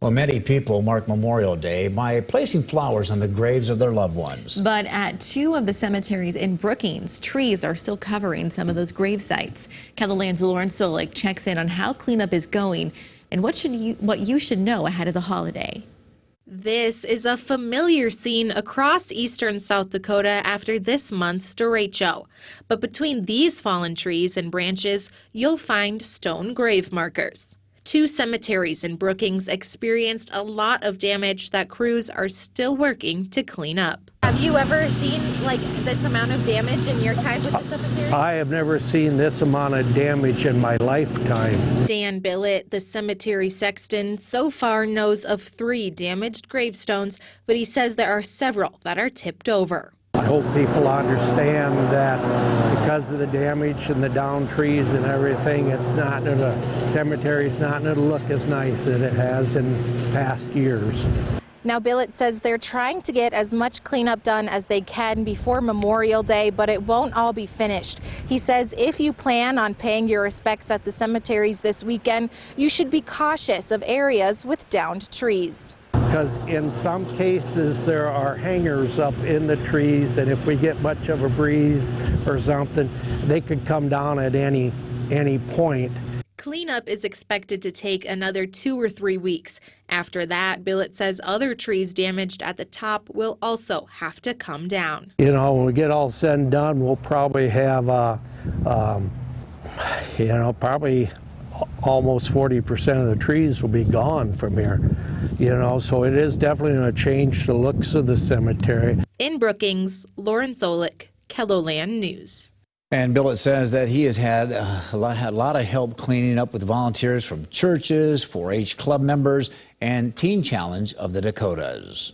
Well, many people mark Memorial Day by placing flowers on the graves of their loved ones. But at two of the cemeteries in Brookings, trees are still covering some of those grave sites. KELOLAND's Lauren Solik checks in on how cleanup is going and what you should know ahead of the holiday. This is a familiar scene across eastern South Dakota after this month's derecho. But between these fallen trees and branches, you'll find stone grave markers. Two cemeteries in Brookings experienced a lot of damage that crews are still working to clean up. Have you ever seen like this amount of damage in your time with the cemetery? I have never seen this amount of damage in my lifetime. Dan Billett, the cemetery sexton, so far knows of 3 damaged gravestones, but he says there are several that are tipped over. I hope people understand that because of the damage and the down trees and everything, the cemetery's not going to look as nice as it has in past years. Now, Billett says they're trying to get as much cleanup done as they can before Memorial Day, but it won't all be finished. He says if you plan on paying your respects at the cemeteries this weekend, you should be cautious of areas with downed trees. Because in some cases there are hangers up in the trees, and if we get much of a breeze or something, they could come down at any point. Cleanup is expected to take another 2 or 3 weeks. After that, Billett says other trees damaged at the top will also have to come down. You know, when we get all said and done, we'll probably have, probably almost 40% of the trees will be gone from here. You know, so it is definitely going to change the looks of the cemetery. In Brookings, Lauren Solik, KELOLAND News. And Billett says that he has had a lot of help cleaning up with volunteers from churches, 4-H club members, and Teen Challenge of the Dakotas.